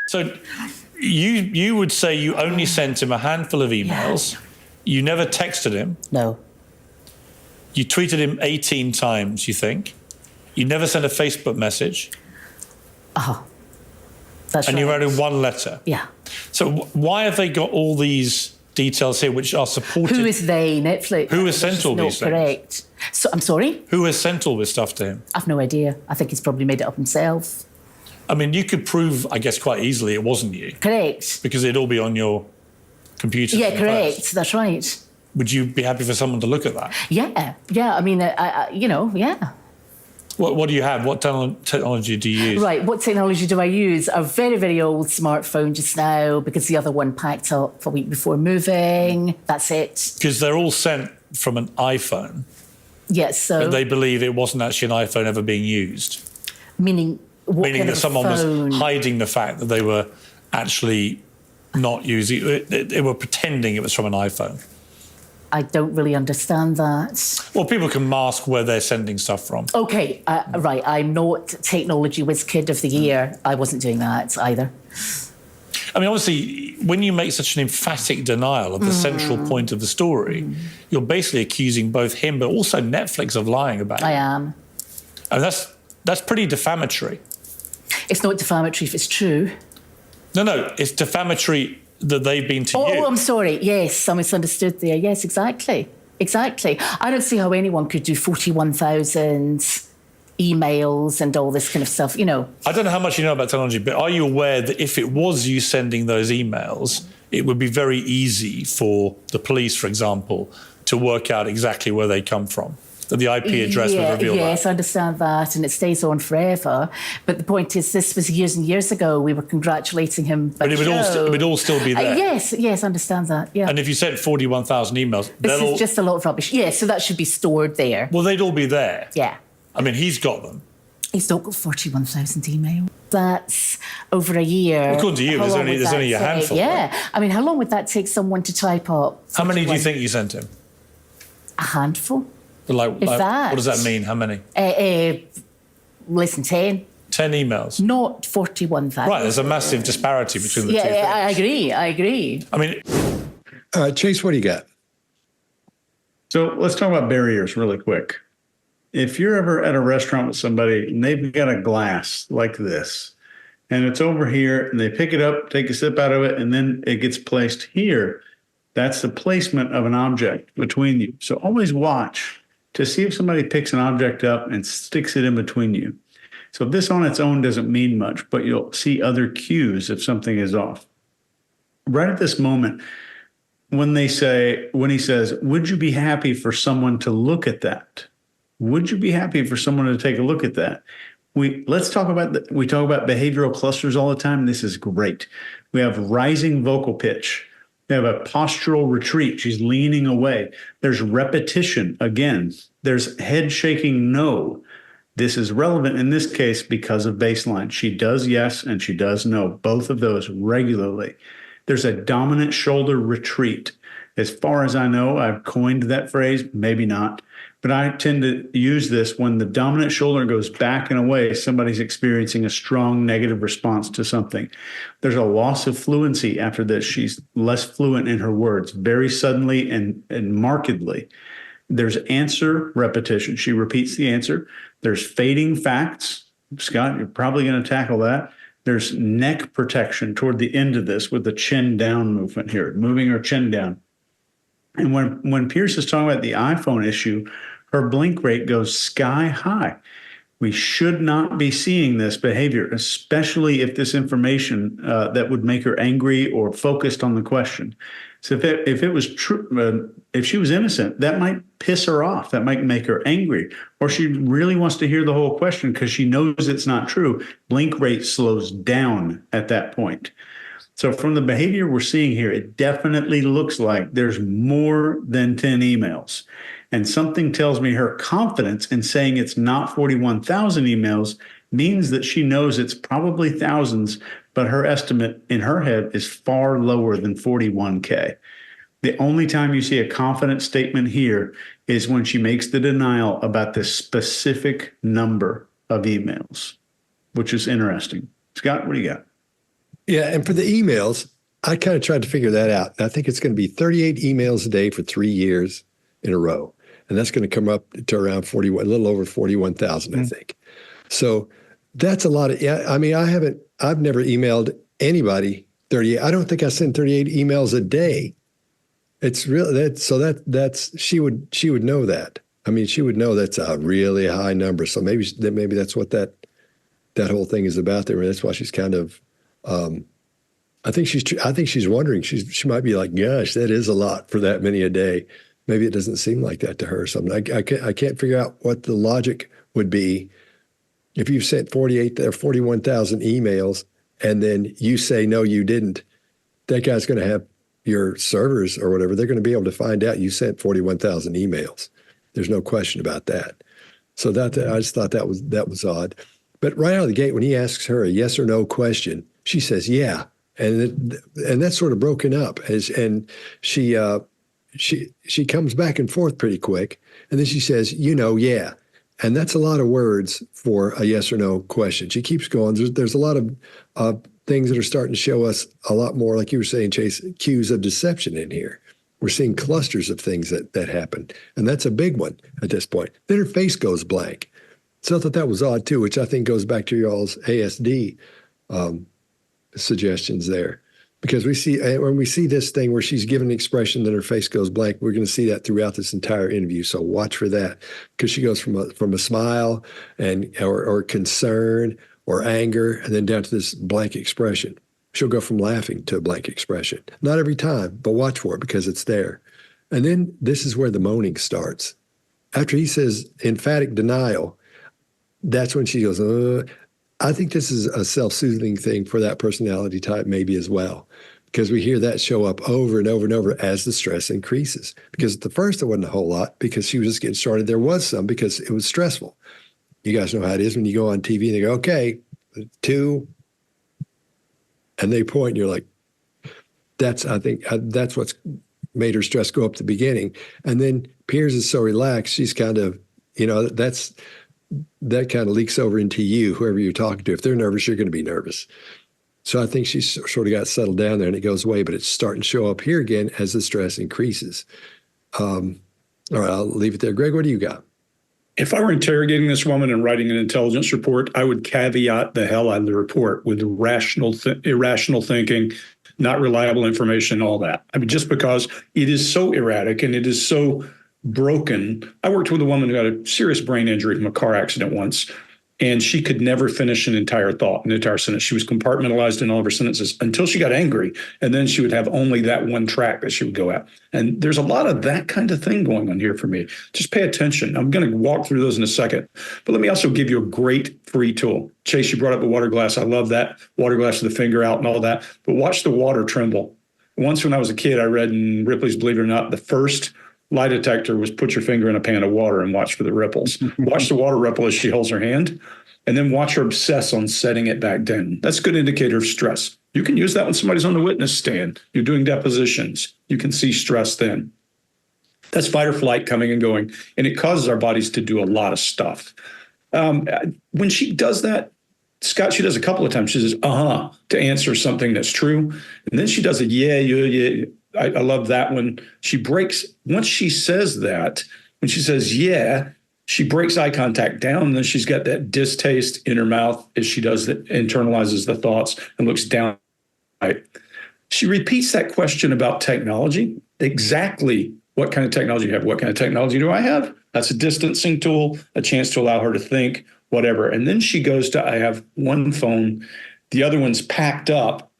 So you would say you only sent him a handful of emails. Yeah. You never texted him. No. You tweeted him 18 times, you think. You never sent a Facebook message. Oh, that's and right. you wrote him one letter. Yeah. So why have they got all these details here which are supported? Who is they? Netflix. Who has sent all these things? Correct. So, I'm sorry? Who has sent all this stuff to him? I've no idea. I think he's probably made it up himself. I mean, you could prove, I guess, quite easily it wasn't you. Correct. Because it'd all be on your computer. Yeah, correct. That's right. Would you be happy for someone to look at that? Yeah. Yeah. I mean, yeah. What do you have? What technology do you use? Right, what technology do I use? A very, very old smartphone just now because the other one packed up a week before moving. That's it. Because they're all sent from an iPhone. Yes, so... But they believe it wasn't actually an iPhone ever being used. Meaning what Meaning kind that of someone phone? Was hiding the fact that they were actually not using it. They were pretending it was from an iPhone. I don't really understand that. Well, people can mask where they're sending stuff from. Okay, right. I'm not technology whiz kid of the year. I wasn't doing that either. I mean, obviously, when you make such an emphatic denial of the central point of the story, you're basically accusing both him but also Netflix of lying about it. I am. And that's pretty defamatory. It's not defamatory if it's true. No, it's defamatory that they've been to you. Oh, I'm sorry. Yes, I misunderstood there. Yes, exactly. I don't see how anyone could do 41,000 emails and all this kind of stuff, I don't know how much you know about technology, but are you aware that if it was you sending those emails, it would be very easy for the police, for example, to work out exactly where they come from? That the IP address would reveal that. Yes, I understand that, and it stays on forever. But the point is, this was years and years ago. We were congratulating him. But it would all still be there. Yes, I understand that, yeah. And if you sent 41,000 emails... This is just a lot of rubbish. Yeah, so that should be stored there. Well, they'd all be there. Yeah. I mean, he's got them. He's not got 41,000 emails. That's over a year. Well, according to you, there's only a handful. Yeah. Right? I mean, how long would that take someone to type up? How many do you think you sent him? A handful. What does that mean? How many? Less than 10. 10 emails? Not 41,000. Right, there's a massive disparity between the two things. Yeah, I agree. I mean... Chase, what do you got? So let's talk about barriers really quick. If you're ever at a restaurant with somebody and they've got a glass like this, and it's over here, and they pick it up, take a sip out of it, and then it gets placed here, that's the placement of an object between you. So always watch to see if somebody picks an object up and sticks it in between you. So this on its own doesn't mean much, but you'll see other cues if something is off. Right at this moment, when he says, would you be happy for someone to look at that? Would you be happy for someone to take a look at that? We talk about behavioral clusters all the time. This is great. We have rising vocal pitch. We have a postural retreat. She's leaning away. There's repetition again. There's head shaking no. This is relevant in this case because of baseline. She does yes and she does no, both of those regularly. There's a dominant shoulder retreat. As far as I know, I've coined that phrase, maybe not, but I tend to use this when the dominant shoulder goes back and away, somebody's experiencing a strong negative response to something. There's a loss of fluency after this. She's less fluent in her words, very suddenly and markedly. There's answer repetition. She repeats the answer. There's fading facts. Scott, you're probably going to tackle that. There's neck protection toward the end of this with the chin down movement here, moving her chin down. And when Pierce is talking about the iPhone issue, her blink rate goes sky high. We should not be seeing this behavior, especially if this information that would make her angry or focused on the question. So if it was true, if she was innocent, that might piss her off. That might make her angry. Or she really wants to hear the whole question because she knows it's not true. Blink rate slows down at that point. So from the behavior we're seeing here, it definitely looks like there's more than 10 emails. And something tells me her confidence in saying it's not 41,000 emails means that she knows it's probably thousands, but her estimate in her head is far lower than 41K. The only time you see a confident statement here is when she makes the denial about this specific number of emails, which is interesting. Scott, what do you got? Yeah, and for the emails, I kind of tried to figure that out. I think it's going to be 38 emails a day for 3 years in a row. And that's going to come up to around 41, a little over 41,000, I think. So that's a lot of, yeah, I mean, I've never emailed anybody 38. I don't think I send 38 emails a day. It's really, that's, she would know that. I mean, she would know that's a really high number. So maybe that's what that whole thing is about there. And that's why she's kind of, I think she's wondering. She might be like, "Gosh, that is a lot for that many a day." Maybe it doesn't seem like that to her. So I can't figure out what the logic would be if you've sent 48 or 41,000 emails, and then you say no, you didn't. That guy's going to have your servers or whatever. They're going to be able to find out you sent 41,000 emails. There's no question about that. So I just thought that was odd. But right out of the gate, when he asks her a yes or no question, she says yeah. And that's sort of broken up, and she comes back and forth pretty quick, and then she says, yeah, and that's a lot of words for a yes or no question. She keeps going. There's a lot of things that are starting to show us a lot more, like you were saying, Chase, cues of deception in here. We're seeing clusters of things that happen, and that's a big one at this point. Then her face goes blank. So I thought that was odd too, which I think goes back to y'all's ASD suggestions there, because when we see this thing where she's given an expression that her face goes blank, we're going to see that throughout this entire interview. So watch for that, because she goes from a smile or concern or anger, and then down to this blank expression. She'll go from laughing to a blank expression. Not every time, but watch for it because it's there. And then this is where the moaning starts. After he says emphatic denial, that's when she goes, I think this is a self-soothing thing for that personality type maybe as well, because we hear that show up over and over and over as the stress increases. Because at the first, there wasn't a whole lot because she was just getting started. There was some because it was stressful. You guys know how it is when you go on TV and they go, okay, 2, and they point, and you're like, I think that's what's made her stress go up at the beginning. And then Piers is so relaxed, she's kind of, that kind of leaks over into you, whoever you're talking to. If they're nervous, you're going to be nervous. So I think she's sort of got settled down there and it goes away, but it's starting to show up here again as the stress increases. All right, I'll leave it there. Greg, what do you got? If I were interrogating this woman and writing an intelligence report, I would caveat the hell out of the report with irrational thinking, not reliable information, all that. I mean, just because it is so erratic and it is so broken. I worked with a woman who had a serious brain injury from a car accident once, and she could never finish an entire thought, an entire sentence. She was compartmentalized in all of her sentences until she got angry, and then she would have only that one track that she would go at. And there's a lot of that kind of thing going on here for me. Just pay attention. I'm going to walk through those in a second. But let me also give you a great free tool. Chase, you brought up a water glass. I love that. Water glass with the finger out and all that. But watch the water tremble. Once when I was a kid, I read in Ripley's Believe It or Not, the first lie detector was put your finger in a pan of water and watch for the ripples. Watch the water ripple as she holds her hand, and then watch her obsess on setting it back down. That's a good indicator of stress. You can use that when somebody's on the witness stand. You're doing depositions. You can see stress then. That's fight or flight coming and going, and it causes our bodies to do a lot of stuff. When she does that, Scott, she does a couple of times. She says, to answer something that's true. And then she does a yeah. I love that one. She breaks, once she says that, when she says, yeah, she breaks eye contact down, and then she's got that distaste in her mouth as she does that, internalizes the thoughts and looks down. Right. She repeats that question about technology, exactly what kind of technology you have. What kind of technology do I have? That's a distancing tool, a chance to allow her to think, whatever. And then she goes to, I have one phone, the other one's packed up.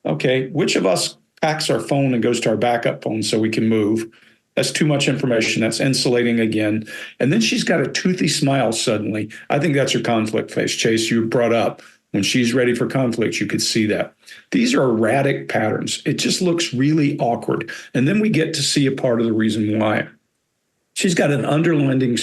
Okay, which of us packs our phone and goes to our backup phone so we can move? That's too much information. That's insulating again. And then she's got a toothy smile suddenly. I think that's her conflict face. Chase, you brought up when she's ready for conflict, you could see that. These are erratic patterns. It just looks really awkward. And then we get to see a part of the reason why. She's got an underlying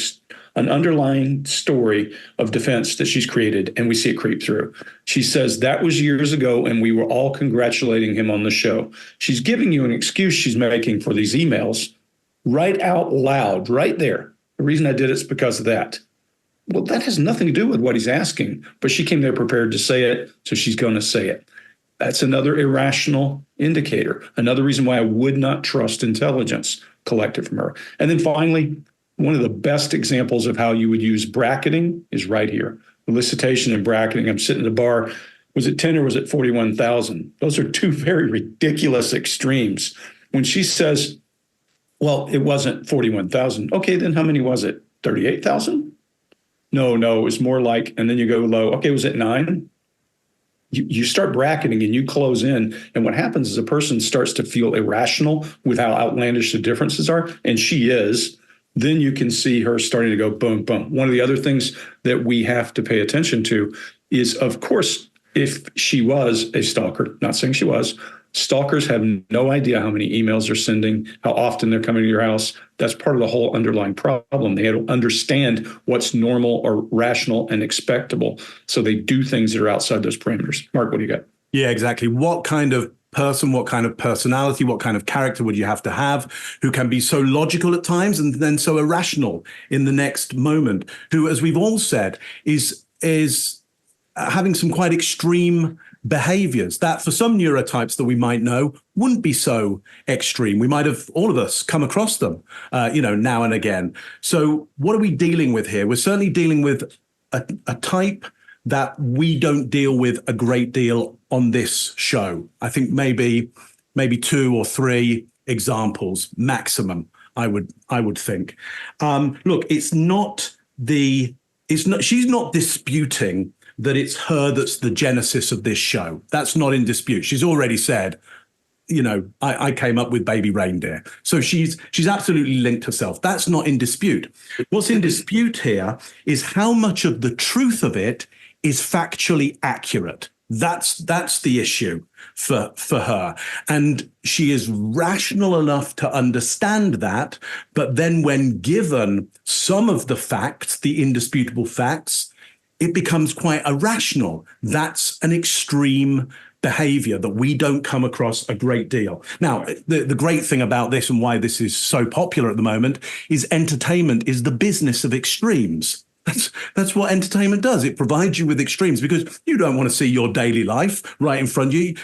story of defense that she's created, and we see it creep through. She says that was years ago, and we were all congratulating him on the show. She's giving you an excuse she's making for these emails right out loud, right there. The reason I did it's because of that. Well, that has nothing to do with what he's asking, but she came there prepared to say it, so she's going to say it. That's another irrational indicator. Another reason why I would not trust intelligence collected from her. And then finally, one of the best examples of how you would use bracketing is right here. Elicitation and bracketing. I'm sitting at a bar. Was it 10 or was it 41,000? Those are two very ridiculous extremes. When she says, well, it wasn't 41,000. Okay, then how many was it? 38,000? No, it was more like, and then you go low. Okay, was it 9? You start bracketing and you close in. And what happens is a person starts to feel irrational with how outlandish the differences are. And she is. Then you can see her starting to go boom, boom. One of the other things that we have to pay attention to is, of course, if she was a stalker, not saying she was, stalkers have no idea how many emails they're sending, how often they're coming to your house. That's part of the whole underlying problem. They don't understand what's normal or rational and expectable. So they do things that are outside those parameters. Mark, what do you got? Yeah, exactly. What kind of person, what kind of personality, what kind of character would you have to have, who can be so logical at times and then so irrational in the next moment, who, as we've all said, is having some quite extreme behaviors that for some neurotypes that we might know wouldn't be so extreme. We might have, all of us, come across them, now and again. So what are we dealing with here? We're certainly dealing with a type that we don't deal with a great deal on this show. I think maybe 2 or 3 examples maximum, I would think. Look, she's not disputing that it's her that's the genesis of this show. That's not in dispute. She's already said, I came up with baby reindeer. So she's absolutely linked herself. That's not in dispute. What's in dispute here is how much of the truth of it is factually accurate. That's the issue for her. And she is rational enough to understand that. But then when given some of the facts, the indisputable facts, it becomes quite irrational. That's an extreme behavior that we don't come across a great deal. Now, the great thing about this and why this is so popular at the moment is entertainment is the business of extremes. That's what entertainment does. It provides you with extremes because you don't want to see your daily life right in front of you.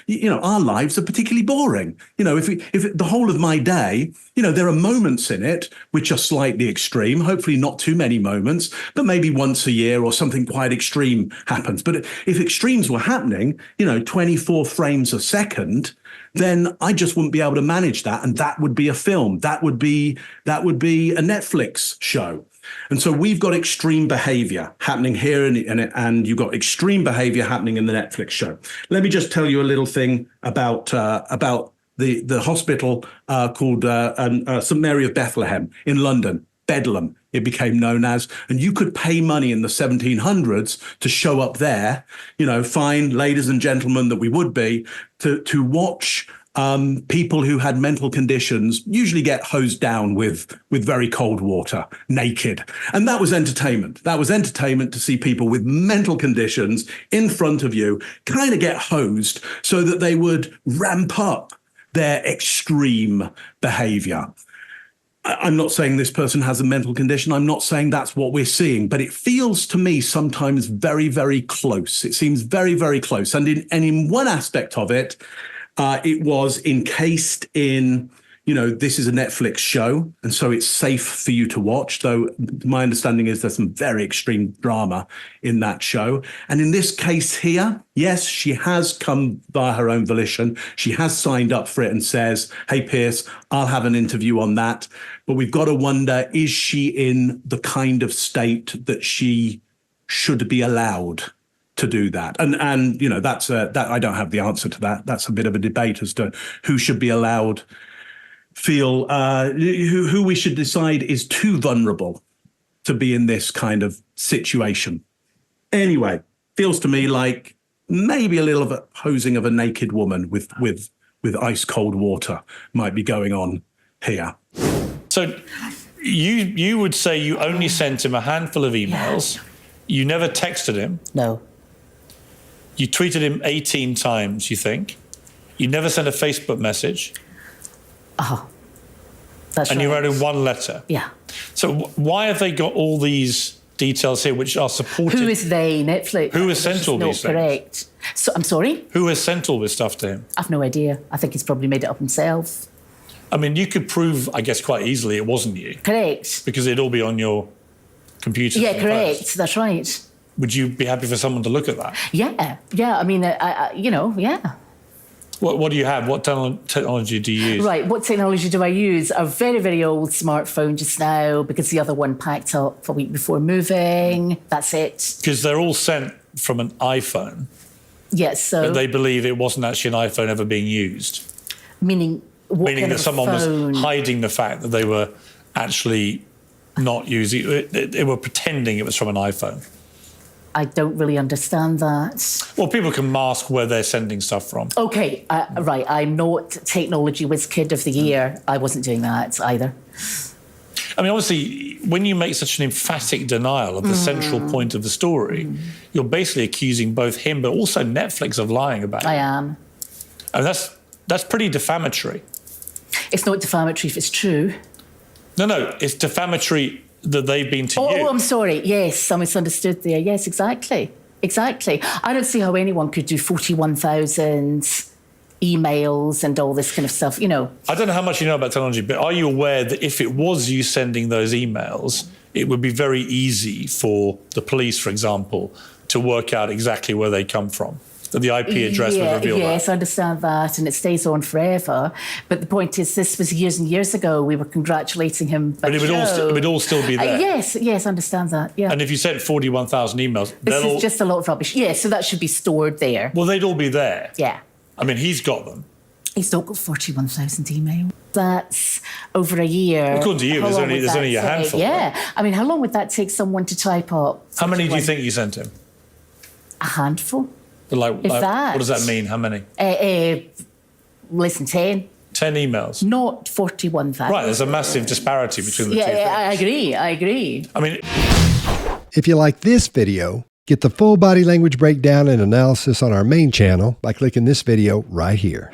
Our lives are particularly boring. If the whole of my day, there are moments in it which are slightly extreme, hopefully not too many moments, but maybe once a year or something quite extreme happens. But if extremes were happening, 24 frames a second, then I just wouldn't be able to manage that. And that would be a film. That would be a Netflix show. And so we've got extreme behavior happening here, and you've got extreme behavior happening in the Netflix show. Let me just tell you a little thing about the hospital called St. Mary of Bethlehem in London, Bedlam, it became known as. And you could pay money in the 1700s to show up there, fine ladies and gentlemen that we would be, to watch people who had mental conditions usually get hosed down with very cold water, naked. And that was entertainment. That was entertainment to see people with mental conditions in front of you kind of get hosed so that they would ramp up their extreme behavior. I'm not saying this person has a mental condition. I'm not saying that's what we're seeing, but it feels to me sometimes very, very close. It seems very, very close. And in one aspect of it, it was encased in, this is a Netflix show, and so it's safe for you to watch, though my understanding is there's some very extreme drama in that show. And in this case here, yes, she has come by her own volition. She has signed up for it and says, hey, Pierce, I'll have an interview on that. But we've got to wonder, is she in the kind of state that she should be allowed to do that? And that's that I don't have the answer to that. That's a bit of a debate as to who should be allowed, who we should decide is too vulnerable to be in this kind of situation. Anyway, feels to me like maybe a little of a hosing of a naked woman with ice cold water might be going on here. So you would say you only sent him a handful of emails. You never texted him. No. You tweeted him 18 times, you think. You never sent a Facebook message. That's and right. you wrote him one letter. Yeah. So why have they got all these details here which are supported. Who is they? Netflix. Who has sent all these things? Correct. So I'm sorry. Who has sent all this stuff to him? I've no idea. I think he's probably made it up himself. I mean, you could prove, I guess, quite easily it wasn't you. Correct. Because it'd all be on your computer. Yeah, correct. That's right. Would you be happy for someone to look at that? Yeah. I mean, yeah. What do you have? What technology do you use? Right. What technology do I use? A very, very old smartphone just now because the other one packed up a week before moving. That's it. Because they're all sent from an iPhone. Yes. So. But they believe it wasn't actually an iPhone ever being used. Meaning what Meaning kind that of someone phone? was hiding the fact that they were actually not using it. They were pretending it was from an iPhone. I don't really understand that. Well, people can mask where they're sending stuff from. Okay, right. I'm not technology whiz kid of the year. I wasn't doing that either. I mean, obviously, when you make such an emphatic denial of the central point of the story, you're basically accusing both him but also Netflix of lying about it. I am. And that's pretty defamatory. It's not defamatory if it's true. No, it's defamatory that they've been to you. Oh, I'm sorry. Yes, I misunderstood there. Yes, exactly. I don't see how anyone could do 41,000 emails and all this kind of stuff, I don't know how much you know about technology, but are you aware that if it was you sending those emails, it would be very easy for the police, for example, to work out exactly where they come from? That the IP address would reveal that. Yes, I understand that, and it stays on forever. But the point is, this was years and years ago. We were congratulating him. But it would all still be there. Yes, I understand that. Yeah. And if you sent 41,000 emails, this is just a lot of rubbish. Yeah, so that should be stored there. Well, they'd all be there. Yeah. I mean, he's got them. He's not got 41,000 emails. That's over a year. According to you, there's only a handful. Yeah. Right? I mean, how long would that take someone to type up? How many do you think you sent him? A handful. What does that mean? How many? Less than 10. 10 emails. Not 41,000. Right, there's a massive disparity between the two things. I agree. I mean, If you like this video, get the full body language breakdown and analysis on our main channel by clicking this video right here.